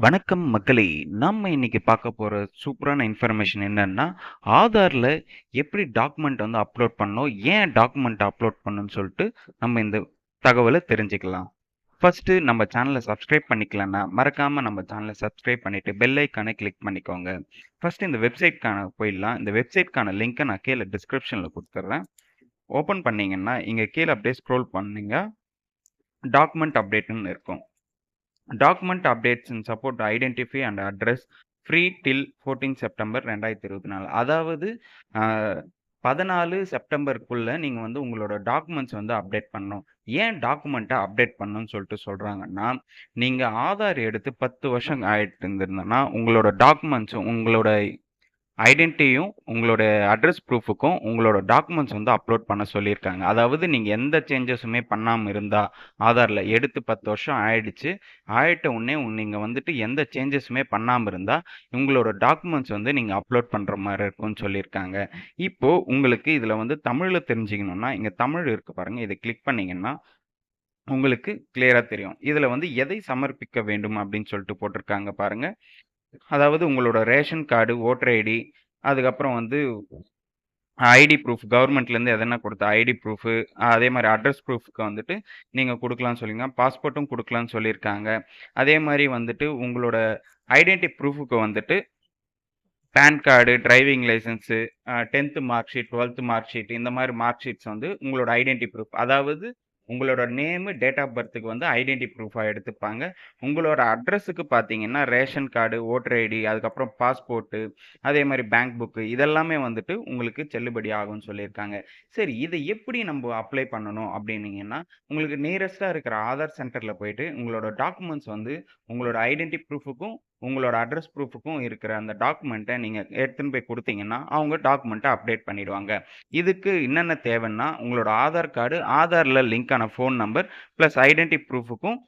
வணக்கம் மக்களே! நம்ம இன்னைக்கு பார்க்க போற சூப்பரான இன்ஃபர்மேஷன் என்னன்னா, ஆதார்ல எப்படி டாக்குமெண்ட் வந்து அப்லோட் பண்ணணும்? ஏன் டாக்குமெண்ட் அப்லோட் பண்ணணும்னு சொல்லிட்டு நம்ம இந்த தகவல தெரிஞ்சுக்கலாம். ஃபர்ஸ்ட்டு நம்ம சேனல சப்ஸ்கிரைப் பண்ணிக்கலன்னா, மறக்காம நம்ம சேனல சப்ஸ்கிரைப் பண்ணிட்டு பெல் ஐகான கிளிக் பண்ணிக்கோங்க. ஃபர்ஸ்ட்டு இந்த வெப்சைட்க்கான போயிடலாம். இந்த வெப்சைட்க்கான லிங்க்க நான் கீழ டிஸ்கிரிப்ஷன்ல குடுத்துடுறேன். ஓப்பன் பண்ணீங்கன்னா, இங்க கீழ அப்படியே ஸ்க்ரோல் பண்ணீங்க டாக்குமெண்ட் அப்டேட்ன்னு இருக்கும். Document updates in support identify and address free till 14 September 2024. அதாவது அ 14 செப்டம்பருக்குள்ள நீங்க வந்து உங்களோட டாக்குமெண்ட்ஸ் வந்து அப்டேட் பண்ணணும். ஏன் டாக்குமெண்ட்ட அப்டேட் பண்ணணும்னு சொல்லிட்டு சொல்றாங்கன்னா, நீங்க ஆதார் எடுத்து 10 வருஷம் ஆயிட்டு இருந்ததுன்னா, உங்களோட டாக்குமெண்ட்ஸும் உங்களோட ஐடென்டிட்டியும், உங்களோட அட்ரஸ் ப்ரூஃப்க்கும் உங்களோட டாக்குமெண்ட்ஸ் வந்து அப்லோட் பண்ண சொல்லியிருக்காங்க. அதாவது நீங்க எந்த சேஞ்சஸுமே பண்ணாம இருந்தா, ஆதார்ல எடுத்து 10 வருஷம் ஆயிடுச்சு. ஆயிட்ட உடனே நீங்க வந்துட்டு எந்த சேஞ்சஸுமே பண்ணாம இருந்தா, உங்களோட டாக்குமெண்ட்ஸ் வந்து நீங்க அப்லோட் பண்ற மாரி இருக்கும்னு சொல்லியிருக்காங்க. இப்போ உங்களுக்கு இதுல வந்து தமிழ்ல தெரிஞ்சுக்கணும்னா, இங்க தமிழ் இருக்கு பாருங்க. இத கிளிக் பண்ணீங்கன்னா, உங்களுக்கு கிளியரா தெரியும். இதுல வந்து எதை சமர்ப்பிக்க வேண்டும் அப்படின்னு சொல்லிட்டு போட்டிருக்காங்க பாருங்க. அதாவது உங்களோட ரேஷன் கார்டு, ஓட்டர் ஐடி, அதுக்கப்புறம் வந்து ஐடி ப்ரூஃப் கவர்மெண்ட்லேருந்து எதனா கொடுத்த ஐடி ப்ரூஃபு, அதே மாரி அட்ரஸ் ப்ரூஃப்க்கு வந்துட்டு நீங்க குடுக்கலாம்னு சொல்லியிருக்காங்க. பாஸ்போர்ட்டும் குடுக்கலாம்னு சொல்லியிருக்காங்க. அதே மாரி வந்துட்டு உங்களோட ஐடென்டி ப்ரூஃப்க்கு வந்துட்டு பான் கார்டு, டிரைவிங் லைசென்ஸு, 10த் மார்க் ஷீட், 12த் மார்க் ஷீட் இந்த மாரி மார்க் ஷீட்ஸ் வந்து உங்களோட ஐடென்டி ப்ரூஃப். அதாவது உங்களோட நேமு, டேட் ஆஃப் பர்த்க்கு வந்து ஐடென்டி ப்ரூஃபா எடுத்துப்பாங்க. உங்களோட அட்ரஸுக்கு பார்த்தீங்கன்னா, ரேஷன் கார்டு, ஓட்டர் ஐடி, அதுக்கப்புறம் பாஸ்போர்ட்டு, அதே மாரி பேங்க் புக்கு இதெல்லாமே வந்துட்டு உங்களுக்கு செல்லுபடி ஆகும்னு சொல்லியிருக்காங்க. சரி இத எப்படி நம்ப அப்ளை பண்ணணும் அப்டின்னீங்கன்னா, உங்களுக்கு நியரஸ்ட்டா இருக்கிற ஆதார் சென்டர்ல போயிட்டு உங்களோட டாக்குமெண்ட்ஸ் வந்து உங்களோட ஐடென்டி ப்ரூஃப்க்கும் உங்களோட அட்ரஸ் ப்ரூஃப்க்கும் இருக்கிற அந்த டாக்குமெண்ட்ட நீங்க எடுத்துன்னு போய் குடுத்தீங்கன்னா, அவங்க டாக்குமெண்ட்ட அப்டேட் பண்ணிடுவாங்க. இதுக்கு என்னென்ன தேவைன்னா, உங்களோட ஆதார் கார்டு, ஆதார்ல லிங்க் ஆன ஃபோன் நம்பர், பிளஸ் ஐடென்டி ப்ரூஃப்க்கும்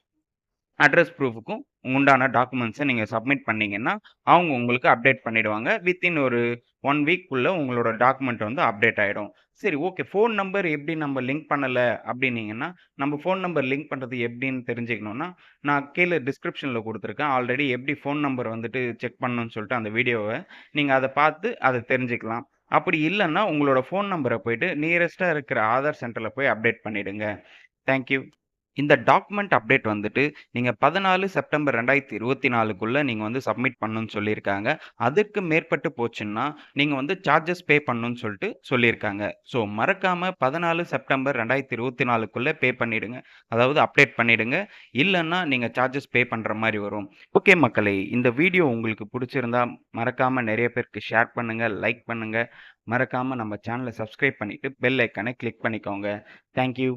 அட்ரஸ் ப்ரூஃப்க்கும் உண்டான டாக்குமெண்ட்ஸ நீங்க சப்மிட் பண்ணீங்கன்னா, அவங்க உங்களுக்கு அப்டேட் பண்ணிடுவாங்க. வித்தின் ஒரு 1 வீக்குள்ள உங்களோட டாக்குமெண்ட் வந்து அப்டேட் ஆயிடும். சரி ஓகே. ஃபோன் நம்பர் எப்படி நம்ம லிங்க் பண்ணல அப்டின்னீங்கன்னா, நம்ம ஃபோன் நம்பர் லிங்க் பண்றது எப்படின்னு தெரிஞ்சுக்கணும்னா, நான் கீழ டிஸ்கிரிப்ஷன்ல குடுத்துருக்கேன். ஆல்ரெடி எப்படி ஃபோன் நம்பர் வந்துட்டு செக் பண்ணணும்னு சொல்லிட்டு அந்த வீடியோவ நீங்க அத பார்த்து அத தெரிஞ்சுக்கலாம். அப்படி இல்லன்னா, உங்களோட ஃபோன் நம்பர போயிட்டு நியரஸ்ட்டா இருக்கிற ஆதார் சென்டர்ல போய் அப்டேட் பண்ணிடுங்க. Thank you. இந்த டாக்குமெண்ட் அப்டேட் வந்துட்டு நீங்க 14 செப்டம்பர் 2024க்குள்ள நீங்க வந்து சப்மிட் பண்ணணும்னு சொல்லியிருக்காங்க. அதற்கு மேற்பட்டு போச்சுன்னா, நீங்க வந்து சார்ஜஸ் பே பண்ணணும்னு சொல்லிட்டு சொல்லியிருக்காங்க. ஸோ மறக்காம 14 செப்டம்பர் 2024க்குள்ள பே பண்ணிடுங்க. அதாவது அப்டேட் பண்ணிடுங்க. இல்லன்னா நீங்க சார்ஜஸ் பே பண்ற மாரி வரும். ஓகே மக்களே, இந்த வீடியோ உங்களுக்கு புடிச்சிருந்தா மறக்காம நெறைய பேருக்கு ஷேர் பண்ணுங்க, லைக் பண்ணுங்க. மறக்காம நம்ம சேனல சப்ஸ்கிரைப் பண்ணிட்டு பெல் ஐகான கிளிக் பண்ணிக்கோங்க. Thank you.